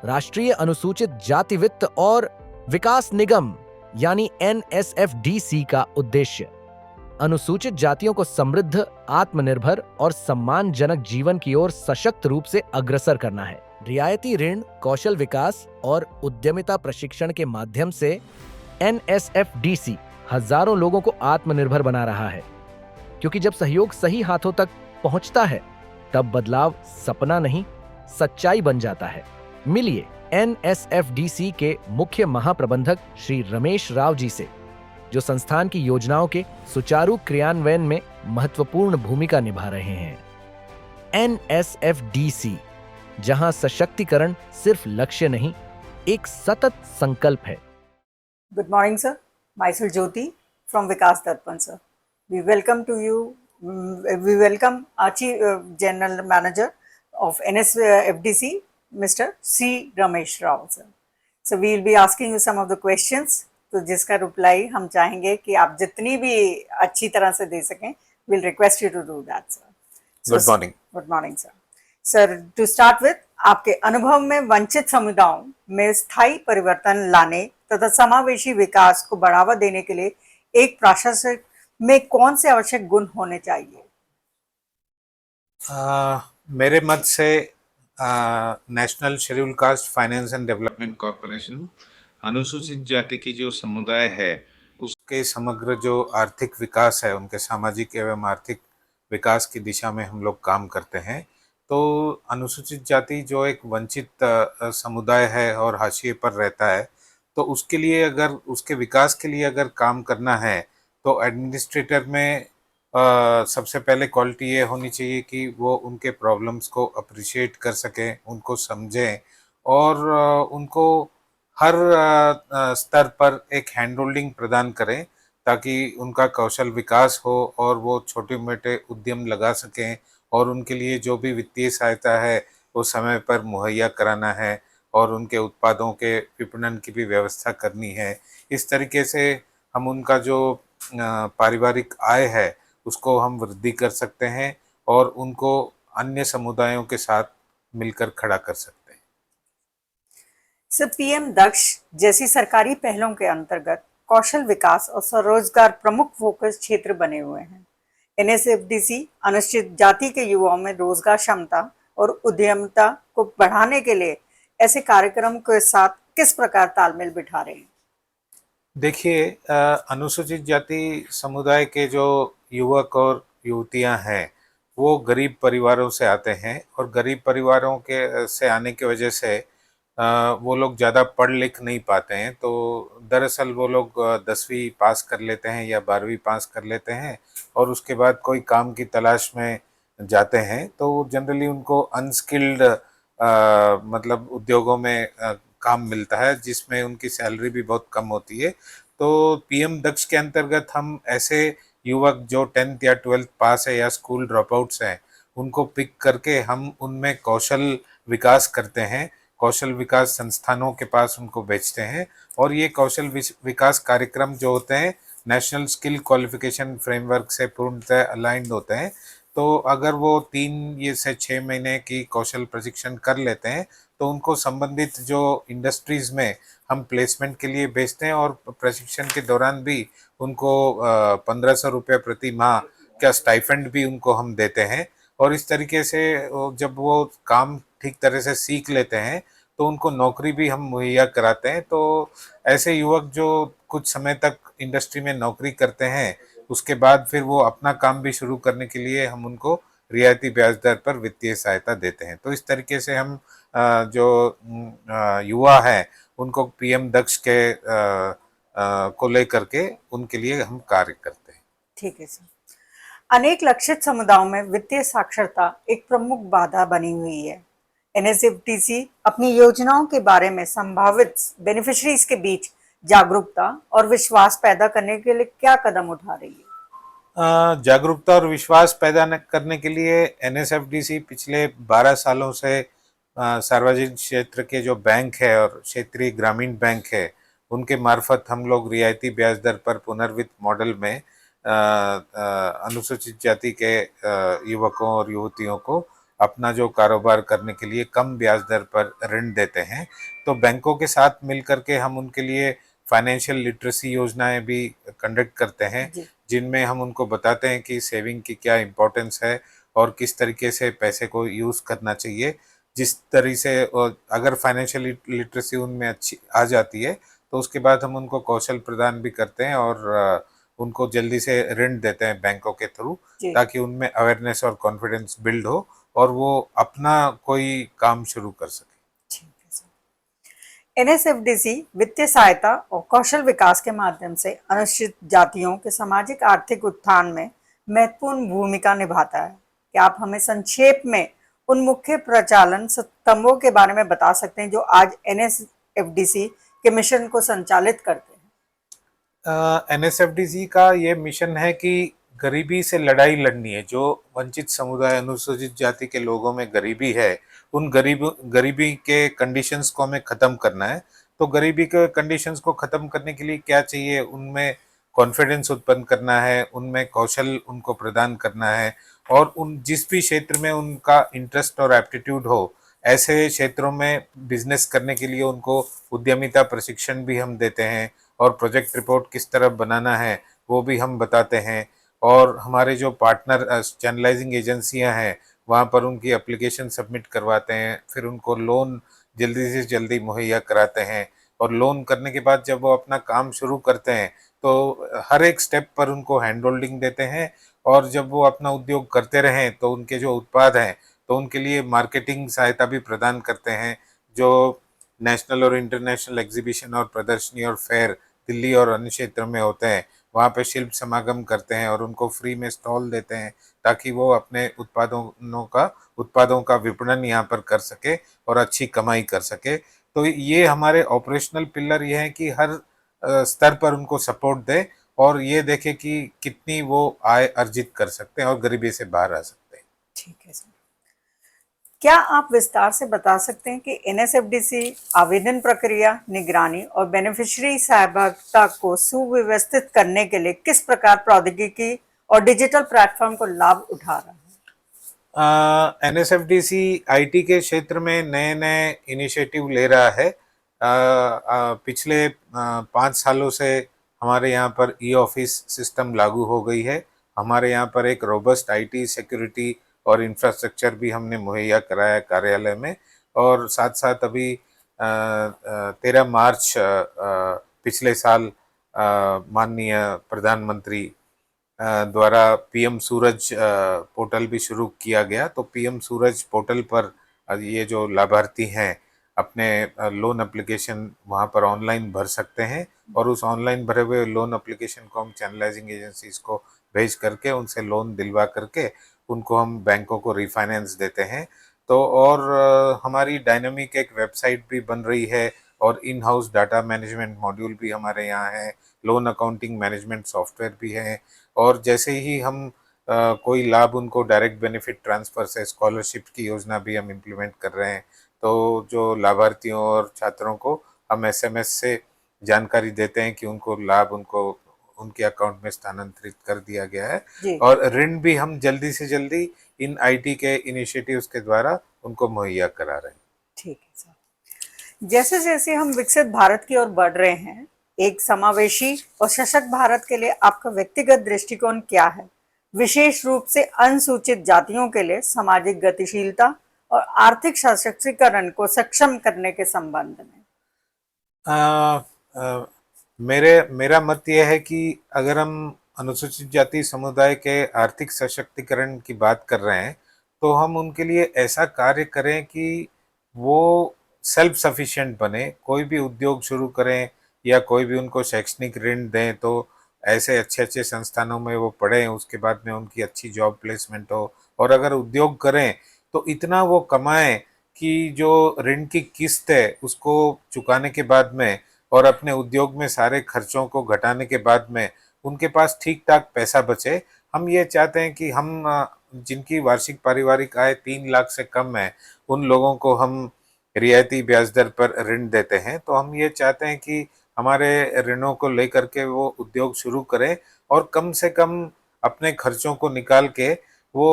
राष्ट्रीय अनुसूचित जाति वित्त और विकास निगम यानी NSFDC का उद्देश्य अनुसूचित जातियों को समृद्ध, आत्मनिर्भर और सम्मानजनक जीवन की ओर सशक्त रूप से अग्रसर करना है। रियायती ऋण, कौशल विकास और उद्यमिता प्रशिक्षण के माध्यम से NSFDC हजारों लोगों को आत्मनिर्भर बना रहा है, क्योंकि जब सहयोग सही हाथों तक पहुंचता है तब बदलाव सपना नहीं, सच्चाई बन जाता है। मिलिए NSFDC के मुख्य महाप्रबंधक श्री रमेश राव जी से, जो संस्थान की योजनाओं के सुचारू क्रियान्वयन में महत्वपूर्ण भूमिका निभा रहे हैं। NSFDC, जहां सशक्तिकरण सिर्फ लक्ष्य नहीं, एक सतत संकल्प है। Good morning, sir. Myself Jyoti from Vikas Darpan, sir. We welcome to you. We welcome our Chief General Manager of NSFDC, Mr. C. Ramesh Rao, sir. So we will be asking you some of the questions. तो जिसका reply हम चाहेंगे कि आप जितनी भी अच्छी तरह से दे सकें, we'll request you to do that, sir. Good morning. Good morning, sir. Sir, to start with, आपके अनुभव में वंचित समुदायों में स्थायी परिवर्तन लाने तथा समावेशी विकास को बढ़ावा देने के लिए एक प्रशासक में कौन से आवश्यक गुण होने चाहिए? मेरे मत से national schedule caste finance and development corporation अनुसूचित जाति की जो समुदाय है उसके समग्र जो आर्थिक विकास है, उनके सामाजिक एवं आर्थिक विकास की दिशा में हम लोग काम करते हैं। तो अनुसूचित जाति जो एक वंचित समुदाय है और हाशिए पर रहता है, तो उसके लिए अगर उसके विकास के लिए अगर काम करना है तो एडमिनिस्ट्रेटर में सबसे पहले क्वालिटी ये होनी चाहिए कि वो उनके प्रॉब्लम्स को अप्रिशिएट कर सकें, उनको समझें और उनको हर स्तर पर एक हैंड होल्डिंग प्रदान करें ताकि उनका कौशल विकास हो और वो छोटे मोटे उद्यम लगा सकें और उनके लिए जो भी वित्तीय सहायता है वो समय पर मुहैया कराना है और उनके उत्पादों के विपणन की भी व्यवस्था करनी है। इस तरीके से हम उनका जो पारिवारिक आय है उसको हम वृद्धि कर सकते हैं और उनको अन्य समुदायों के साथ मिलकर खड़ा कर सकते हैं। सर, PM दक्ष जैसी सरकारी पहलों के अंतर्गत कौशल विकास और स्वरोजगार प्रमुख फोकस क्षेत्र बने हुए हैं। NSFDC अनुसूचित जाति के युवाओं में रोजगार क्षमता और उद्यमिता को बढ़ाने के लिए ऐसे कार्यक्रम के साथ किस प्रकार तालमेल बिठा रहे हैं? देखिए, अनुसूचित जाति समुदाय के जो युवक और युवतियां हैं वो गरीब परिवारों से आते हैं और गरीब परिवारों के से आने की वजह से वो लोग ज़्यादा पढ़ लिख नहीं पाते हैं। तो दरअसल वो लोग 10वीं पास कर लेते हैं या 12वीं पास कर लेते हैं और उसके बाद कोई काम की तलाश में जाते हैं। तो जनरली उनको अनस्किल्ड मतलब उद्योगों में काम मिलता है जिसमें उनकी सैलरी भी बहुत कम होती है। तो PM दक्ष के अंतर्गत हम ऐसे युवक जो 10th या 12th पास है या स्कूल ड्रॉप आउट्स हैं उनको पिक करके हम उनमें कौशल विकास करते हैं, कौशल विकास संस्थानों के पास उनको भेजते हैं और ये कौशल विकास कार्यक्रम जो होते हैं नेशनल स्किल क्वालिफिकेशन फ्रेमवर्क से पूर्णतः अलाइंड होते हैं। तो अगर वो 3 से 6 महीने की कौशल प्रशिक्षण कर लेते हैं तो उनको संबंधित जो इंडस्ट्रीज़ में हम प्लेसमेंट के लिए भेजते हैं और प्रशिक्षण के दौरान भी उनको 1500 रुपये प्रति माह का स्टाइफंड भी उनको हम देते हैं। और इस तरीके से जब वो काम ठीक तरह से सीख लेते हैं तो उनको नौकरी भी हम मुहैया कराते हैं। तो ऐसे युवक जो कुछ समय तक इंडस्ट्री में नौकरी करते हैं उसके बाद फिर वो अपना काम भी शुरू करने के लिए हम उनको रियायती ब्याज दर पर वित्तीय सहायता देते हैं। तो इस तरीके से हम जो युवा हैं उनको PM दक्ष के को लेकर के उनके लिए हम कार्य करते हैं। ठीक है सर। अनेक लक्षित समुदायों में वित्तीय साक्षरता एक प्रमुख बाधा बनी हुई है। NSFDC अपनी योजनाओं के बारे में संभावित बेनिफिशरीज के बीच जागरूकता और विश्वास पैदा करने के लिए क्या कदम उठा रही है? जागरूकता और विश्वास पैदा करने के लिए NSFDC पिछले 12 सालों से सार्वजनिक क्षेत्र के जो बैंक है और क्षेत्रीय ग्रामीण बैंक है उनके मार्फत हम लोग रियायती ब्याज दर पर पुनर्वित्त मॉडल में अनुसूचित जाति के युवकों और युवतियों को अपना जो कारोबार करने के लिए कम ब्याज दर पर ऋण देते हैं। तो बैंकों के साथ मिलकर के हम उनके लिए फाइनेंशियल लिटरेसी योजनाएं भी कंडक्ट करते हैं, जी जिनमें हम उनको बताते हैं कि सेविंग की क्या इम्पोर्टेंस है और किस तरीके से पैसे को यूज़ करना चाहिए। जिस तरीके से अगर फाइनेंशियल लिटरेसी उनमें अच्छी आ जाती है तो उसके बाद हम उनको कौशल प्रदान भी करते हैं और उनको जल्दी से ऋण देते हैं बैंकों के थ्रू, जी ताकि उनमें अवेयरनेस और कॉन्फिडेंस बिल्ड हो और वो अपना कोई काम शुरू कर सके। ठीक है सर। एनएसएफडीसी वित्तीय सहायता और कौशल विकास के माध्यम से अनुसूचित जातियों के सामाजिक आर्थिक उत्थान में महत्वपूर्ण भूमिका निभाता है। क्या आप हमें संक्षेप में उन मुख्य प्रचालन स्तंभों के बारे में बता सकते हैं जो आज एनएसएफडीसी के मिशन को संचालित करते हैं? एनएसएफडीसी का ये मिशन है कि गरीबी से लड़ाई लड़नी है। जो वंचित समुदाय, अनुसूचित जाति के लोगों में गरीबी है, उन गरीबी के कंडीशंस को हमें ख़त्म करना है। तो गरीबी के कंडीशंस को ख़त्म करने के लिए क्या चाहिए? उनमें कॉन्फिडेंस उत्पन्न करना है, उनमें कौशल उनको प्रदान करना है और उन जिस भी क्षेत्र में उनका इंटरेस्ट और एप्टीट्यूड हो, ऐसे क्षेत्रों में बिजनेस करने के लिए उनको उद्यमिता प्रशिक्षण भी हम देते हैं और प्रोजेक्ट रिपोर्ट किस तरह बनाना है वो भी हम बताते हैं। और हमारे जो पार्टनर चैनलाइजिंग एजेंसियां हैं, वहाँ पर उनकी एप्लीकेशन सबमिट करवाते हैं, फिर उनको लोन जल्दी से जल्दी मुहैया कराते हैं और लोन करने के बाद जब वो अपना काम शुरू करते हैं तो हर एक स्टेप पर उनको हैंड होल्डिंग देते हैं और जब वो अपना उद्योग करते रहें तो उनके जो उत्पाद हैं तो उनके लिए मार्केटिंग सहायता भी प्रदान करते हैं। जो नेशनल और इंटरनेशनल एग्जीबिशन और प्रदर्शनी और फेयर दिल्ली और अन्य क्षेत्रों में होते हैं, वहाँ पे शिल्प समागम करते हैं और उनको फ्री में स्टॉल देते हैं ताकि वो अपने उत्पादों का विपणन यहाँ पर कर सके और अच्छी कमाई कर सके। तो ये हमारे ऑपरेशनल पिलर ये हैं कि हर स्तर पर उनको सपोर्ट दें और ये देखें कि कितनी वो आय अर्जित कर सकते हैं और गरीबी से बाहर आ सकते हैं। ठीक है सर। क्या आप विस्तार से बता सकते हैं कि एनएसएफडीसी आवेदन प्रक्रिया, निगरानी और बेनिफिशियरी सहभागिता को सुव्यवस्थित करने के लिए किस प्रकार प्रौद्योगिकी और डिजिटल प्लेटफॉर्म को लाभ उठा रहा है? एनएसएफडीसी आईटी के क्षेत्र में नए नए इनिशिएटिव ले रहा है। पिछले 5 सालों से हमारे यहाँ पर ई ऑफिस सिस्टम लागू हो गई है। हमारे यहाँ पर एक रोबस्ट आईटी सिक्योरिटी और इंफ्रास्ट्रक्चर भी हमने मुहैया कराया कार्यालय में और साथ साथ अभी 13 मार्च पिछले साल माननीय प्रधानमंत्री द्वारा पीएम सूरज पोर्टल भी शुरू किया गया। तो पीएम सूरज पोर्टल पर ये जो लाभार्थी हैं अपने लोन एप्लीकेशन वहाँ पर ऑनलाइन भर सकते हैं और उस ऑनलाइन भरे हुए लोन एप्लीकेशन को हम चैनलाइजिंग एजेंसीज को भेज करके उनसे लोन दिलवा करके उनको हम बैंकों को रिफाइनेंस देते हैं। तो और हमारी डायनामिक एक वेबसाइट भी बन रही है और in house data management module भी हमारे यहाँ है, लोन अकाउंटिंग मैनेजमेंट सॉफ्टवेयर भी है और जैसे ही हम कोई लाभ उनको डायरेक्ट बेनिफिट ट्रांसफ़र से स्कॉलरशिप की योजना भी हम इम्प्लीमेंट कर रहे हैं। तो जो लाभार्थियों और छात्रों को हम एसएमएस से जानकारी देते हैं कि उनको लाभ उनके अकाउंट में स्थानांतरित कर दिया गया है जी और ऋण भी हम जल्दी से जल्दी इन आईटी के इनिशिएटिव्स के द्वारा उनको मुहैया करा रहे हैं। ठीक है सर। जैसे जैसे हम विकसित भारत की ओर बढ़ रहे हैं, एक समावेशी और सशक्त भारत के लिए आपका व्यक्तिगत दृष्टिकोण क्या है, विशेष रूप से अनुसूचित जातियों के लिए सामाजिक गतिशीलता और आर्थिक सशक्तिकरण को सक्षम करने के संबंध में? आ, आ, मेरा मत यह है कि अगर हम अनुसूचित जाति समुदाय के आर्थिक सशक्तिकरण की बात कर रहे हैं तो हम उनके लिए ऐसा कार्य करें कि वो सेल्फ सफिशिएंट बने। कोई भी उद्योग शुरू करें या कोई भी उनको शैक्षणिक ऋण दें तो ऐसे अच्छे अच्छे संस्थानों में वो पढ़ें, उसके बाद में उनकी अच्छी जॉब प्लेसमेंट हो और अगर उद्योग करें तो इतना वो कमाएं कि जो ऋण की किस्त है उसको चुकाने के बाद में और अपने उद्योग में सारे खर्चों को घटाने के बाद में उनके पास ठीक ठाक पैसा बचे। हम ये चाहते हैं कि हम जिनकी वार्षिक पारिवारिक आय 3 लाख से कम है उन लोगों को हम रियायती ब्याज दर पर ऋण देते हैं। तो हम ये चाहते हैं कि हमारे ऋणों को लेकर के वो उद्योग शुरू करें और कम से कम अपने खर्चों को निकाल के वो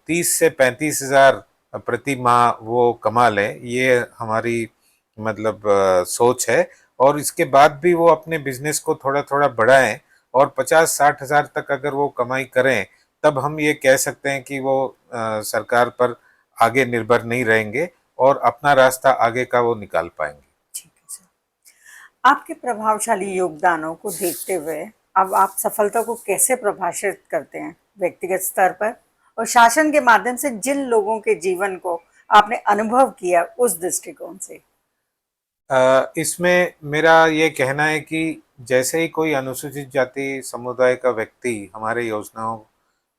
30 से 35 हज़ार प्रति माह वो कमा लें, ये हमारी मतलब सोच है। और इसके बाद भी वो अपने बिजनेस को थोड़ा थोड़ा बढ़ाएं और 50-60 हजार तक अगर वो कमाई करें, तब हम ये कह सकते हैं कि वो सरकार पर आगे निर्भर नहीं रहेंगे और अपना रास्ता आगे का वो निकाल पाएंगे। ठीक है सर। आपके प्रभावशाली योगदानों को देखते हुए अब आप सफलता को कैसे परिभाषित करते हैं व्यक्तिगत स्तर पर और शासन के माध्यम से जिन लोगों के जीवन को आपने अनुभव किया उस दृष्टिकोण से? इसमें मेरा ये कहना है कि जैसे ही कोई अनुसूचित जाति समुदाय का व्यक्ति हमारे योजनाओं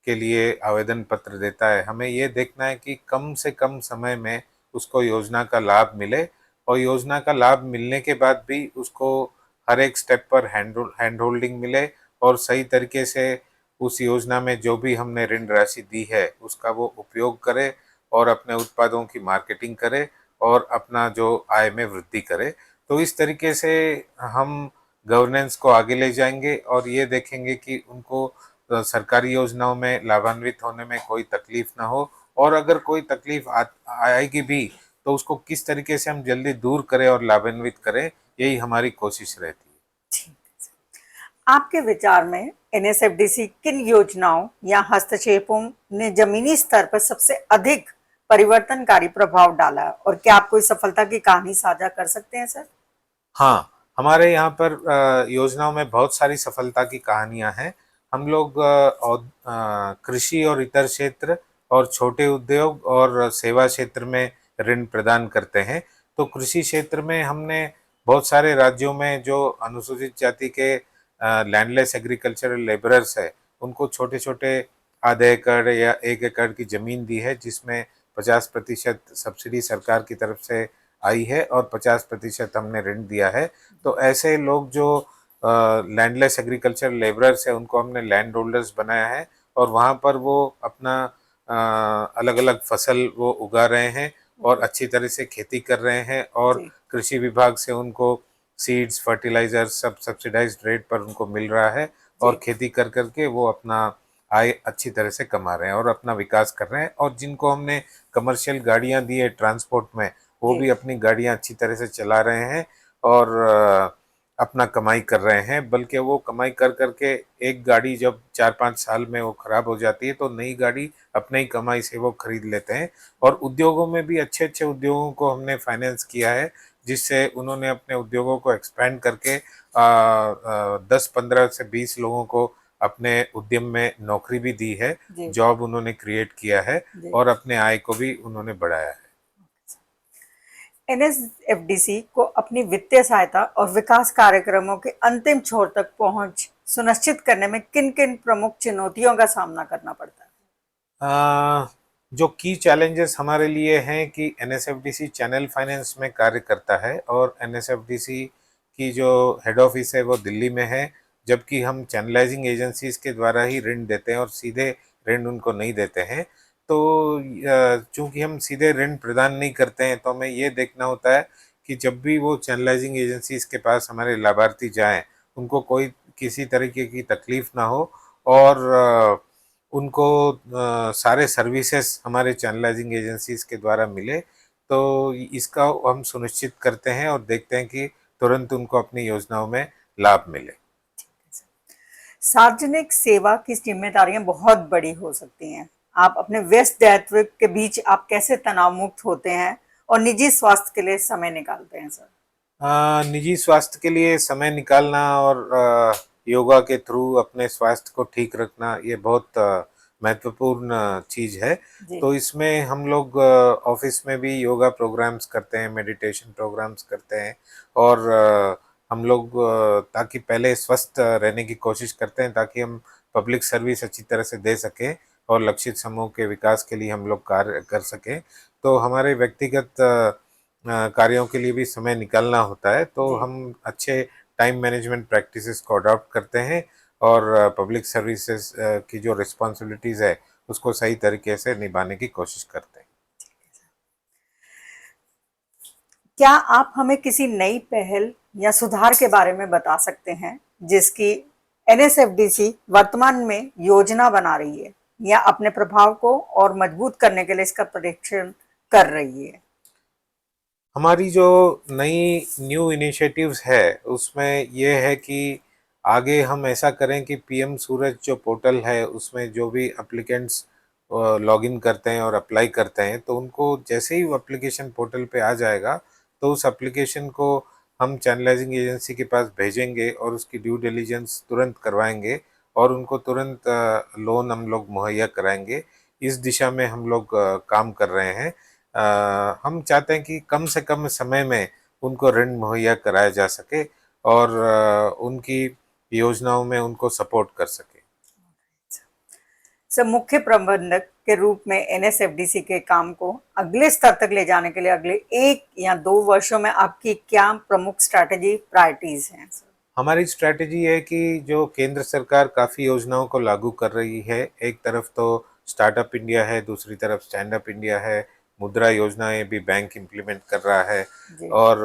के लिए आवेदन पत्र देता है, हमें ये देखना है कि कम से कम समय में उसको योजना का लाभ मिले और योजना का लाभ मिलने के बाद भी उसको हर एक स्टेप पर हैंड होल्डिंग मिले और सही तरीके से उस योजना में जो भी हमने ऋण राशि दी है उसका वो उपयोग करे और अपने उत्पादों की मार्केटिंग करे और अपना जो आय में वृद्धि करे। तो इस तरीके से हम गवर्नेंस को आगे ले जाएंगे और ये देखेंगे कि उनको सरकारी योजनाओं में लाभान्वित होने में कोई तकलीफ ना हो, और अगर कोई तकलीफ आएगी भी तो उसको किस तरीके से हम जल्दी दूर करें और लाभान्वित करें, यही हमारी कोशिश रहती है। ठीक है सर। आपके विचार में एनएसएफडीसी किन योजनाओं या हस्तक्षेपों ने जमीनी स्तर पर सबसे अधिक परिवर्तनकारी प्रभाव डाला और क्या आप कोई सफलता की कहानी साझा कर सकते हैं सर? हाँ, हमारे यहाँ पर योजनाओं में बहुत सारी सफलता की कहानियां हैं। हम लोग कृषि और इतर क्षेत्र और छोटे उद्योग और सेवा क्षेत्र में ऋण प्रदान करते हैं। तो कृषि क्षेत्र में हमने बहुत सारे राज्यों में जो अनुसूचित जाति के लैंडलेस एग्रीकल्चरल लेबरर्स है, उनको छोटे छोटे आधे एकड़ या 1 एकड़ की ज़मीन दी है, जिसमें 50% सब्सिडी सरकार की तरफ से आई है और 50% हमने ऋण दिया है। तो ऐसे लोग जो लैंडलेस एग्रीकल्चर लेबरर्स है, उनको हमने लैंड होल्डर्स बनाया है और वहाँ पर वो अपना अलग अलग फसल वो उगा रहे हैं और अच्छी तरह से खेती कर रहे हैं और जी। कृषि विभाग से उनको सीड्स, फर्टिलाइजर सब सब्सिडाइज्ड रेट पर उनको मिल रहा है और जी। खेती कर करके वो अपना आय अच्छी तरह से कमा रहे हैं और अपना विकास कर रहे हैं। और जिनको हमने कमर्शियल गाड़ियां दी है ट्रांसपोर्ट में, वो जी। भी अपनी गाड़ियां अच्छी तरह से चला रहे हैं और अपना कमाई कर रहे हैं। बल्कि वो कमाई कर करके एक गाड़ी जब 4-5 साल में वो खराब हो जाती है तो नई गाड़ी अपने ही कमाई से वो खरीद लेते हैं। और उद्योगों में भी अच्छे अच्छे उद्योगों को हमने फाइनेंस किया है, जिससे उन्होंने अपने उद्योगों को एक्सपेंड करके 10-15 से 20 लोगों को अपने उद्यम में नौकरी भी दी है, जी। जॉब उन्होंने क्रिएट किया है जी। और अपने आय को भी उन्होंने बढ़ाया है। एनएसएफडीसी को अपनी वित्तीय सहायता और विकास कार्यक्रमों के अंतिम छोर तक पहुंच सुनिश्चित करने में किन किन प्रमुख चुनौतियों का सामना करना पड़ता है? जो की चैलेंजेस हमारे लिए हैं कि एनएसएफडीसी चैनल फाइनेंस में कार्य करता है और एनएसएफडीसी की जो हेड ऑफिस है वो दिल्ली में है, जबकि हम चैनलाइजिंग एजेंसीज के द्वारा ही ऋण देते हैं और सीधे ऋण उनको नहीं देते हैं। तो चूंकि हम सीधे ऋण प्रदान नहीं करते हैं, तो हमें ये देखना होता है कि जब भी वो चैनलाइजिंग एजेंसीज के पास हमारे लाभार्थी जाएं, उनको कोई किसी तरीके की तकलीफ ना हो और उनको सारे सर्विसेज हमारे चैनलाइजिंग एजेंसीज के द्वारा मिले। तो इसका हम सुनिश्चित करते हैं और देखते हैं कि तुरंत उनको अपनी योजनाओं में लाभ मिले। सार्वजनिक सेवा की जिम्मेदारियां बहुत बड़ी हो सकती हैं। आप अपने व्यस्त दायित्व के बीच आप कैसे तनाव मुक्त होते हैं और निजी स्वास्थ्य के लिए समय निकालते हैं सर? निजी स्वास्थ्य के लिए समय निकालना और योगा के थ्रू अपने स्वास्थ्य को ठीक रखना, ये बहुत महत्वपूर्ण चीज़ है। जी। तो इसमें हम लोग ऑफिस में भी योगा प्रोग्राम्स करते हैं, मेडिटेशन प्रोग्राम्स करते हैं और हम लोग ताकि पहले स्वस्थ रहने की कोशिश करते हैं, ताकि हम पब्लिक सर्विस अच्छी तरह से दे सकें और लक्षित समूह के विकास के लिए हम लोग कार्य कर सकें। तो हमारे व्यक्तिगत कार्यों के लिए भी समय निकालना होता है। तो जी। हम अच्छे टाइम मैनेजमेंट प्रैक्टिसेस को अडॉप्ट करते हैं और पब्लिक सर्विसेज की जो रिस्पॉन्सिबिलिटीज़ है उसको सही तरीके से निभाने की कोशिश करते हैं। क्या आप हमें किसी नई पहल या सुधार के बारे में बता सकते हैं जिसकी एनएसएफडीसी वर्तमान में योजना बना रही है या अपने प्रभाव को और मजबूत करने के लिए इसका परीक्षण कर रही है? हमारी जो नई न्यू इनिशिएटिव्स है उसमें ये है कि आगे हम ऐसा करें कि पीएम सूरज जो पोर्टल है उसमें जो भी एप्लीकेंट्स लॉगिन करते हैं और अप्लाई करते हैं तो उनको जैसे ही वो एप्लीकेशन पोर्टल पे आ जाएगा तो उस एप्लीकेशन को हम चैनलाइजिंग एजेंसी के पास भेजेंगे और उसकी ड्यू डिलीजेंस तुरंत करवाएंगे और उनको तुरंत लोन हम लोग मुहैया कराएंगे। इस दिशा में हम लोग काम कर रहे हैं। हम चाहते हैं कि कम से कम समय में उनको ऋण मुहैया कराया जा सके और उनकी योजनाओं में उनको सपोर्ट कर सके। सर, मुख्य प्रबंधक के रूप में एनएसएफडीसी के काम को अगले स्तर तक ले जाने के लिए अगले 1 या 2 वर्षों में आपकी क्या प्रमुख स्ट्रैटेजी प्रायोरिटीज हैं सर? हमारी स्ट्रैटेजी है कि जो केंद्र सरकार काफ़ी योजनाओं को लागू कर रही है, एक तरफ तो स्टार्टअप इंडिया है, दूसरी तरफ स्टैंड अप इंडिया है, मुद्रा योजनाएं भी बैंक इम्प्लीमेंट कर रहा है जी और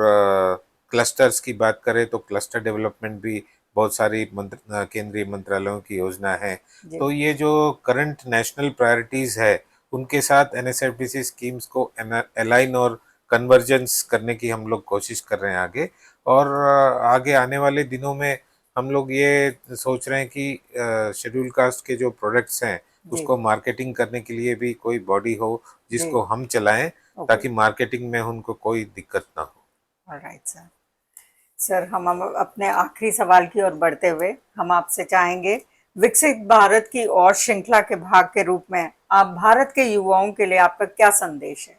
क्लस्टर्स की बात करें तो क्लस्टर डेवलपमेंट भी बहुत सारी केंद्रीय मंत्रालयों की योजना है। जी तो ये जो करंट नेशनल प्रायोरिटीज़ है उनके साथ एनएसएफडीसी स्कीम्स को अलाइन और कन्वर्जेंस करने की हम लोग कोशिश कर रहे हैं आगे। और आगे आने वाले दिनों में हम लोग ये सोच रहे हैं कि शेड्यूल कास्ट के जो प्रोडक्ट्स हैं जी उसको मार्केटिंग करने के लिए भी कोई बॉडी हो जी जिसको हम चलाएं ओके, ताकि मार्केटिंग में उनको कोई दिक्कत ना हो। Alright sir. सर, हम अपने आखिरी सवाल की ओर बढ़ते हुए हम आपसे चाहेंगे, विकसित भारत की और श्रृंखला के भाग के रूप में आप भारत के युवाओं के लिए आपका क्या संदेश है?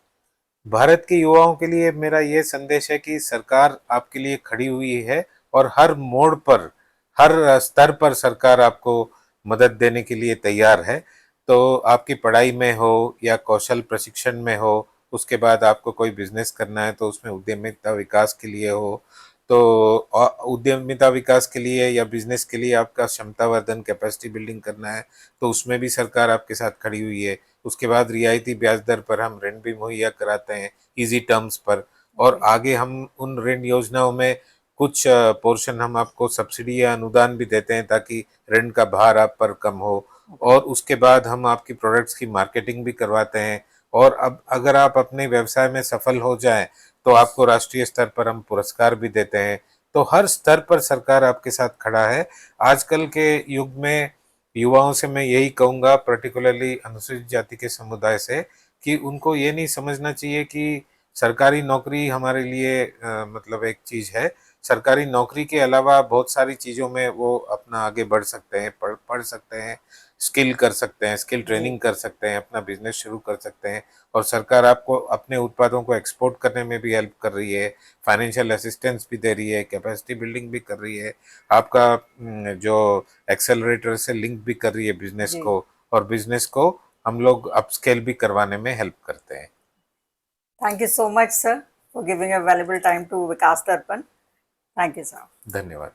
भारत के युवाओं के लिए मेरा ये संदेश है कि सरकार आपके लिए खड़ी हुई है और हर मोड़ पर, हर स्तर पर सरकार आपको मदद देने के लिए तैयार है। तो आपकी पढ़ाई में हो या कौशल प्रशिक्षण में हो, उसके बाद आपको कोई बिजनेस करना है तो उसमें उद्यमिता विकास के लिए हो, तो उद्यमिता विकास के लिए या बिजनेस के लिए आपका क्षमता वर्धन कैपेसिटी बिल्डिंग करना है तो उसमें भी सरकार आपके साथ खड़ी हुई है। उसके बाद रियायती ब्याज दर पर हम ऋण भी मुहैया कराते हैं इजी टर्म्स पर और आगे हम उन ऋण योजनाओं में कुछ पोर्शन हम आपको सब्सिडी या अनुदान भी देते हैं ताकि ऋण का भार आप पर कम हो। और उसके बाद हम आपकी प्रोडक्ट्स की मार्केटिंग भी करवाते हैं और अब अगर आप अपने व्यवसाय में सफल हो जाएं तो आपको राष्ट्रीय स्तर पर हम पुरस्कार भी देते हैं। तो हर स्तर पर सरकार आपके साथ खड़ा है। आजकल के युग में युवाओं से मैं यही कहूँगा, पर्टिकुलरली अनुसूचित जाति के समुदाय से, कि उनको ये नहीं समझना चाहिए कि सरकारी नौकरी हमारे लिए मतलब एक चीज़ है। सरकारी नौकरी के अलावा बहुत सारी चीज़ों में वो अपना आगे बढ़ सकते हैं, पढ़ सकते हैं, स्किल कर सकते हैं, स्किल जी ट्रेनिंग कर सकते हैं, अपना बिजनेस शुरू कर सकते हैं और सरकार आपको अपने उत्पादों को एक्सपोर्ट करने में भी हेल्प कर रही है, फाइनेंशियल असिस्टेंस भी दे रही है, कैपेसिटी बिल्डिंग भी कर रही है, आपका जो एक्सेलरेटर से लिंक भी कर रही है बिजनेस जी, को और बिजनेस को हम लोग अपस्केल भी करवाने में हेल्प करते हैं। Thank you so much sir for giving a valuable time to Vikas Darpan. Thank you sir. धन्यवाद।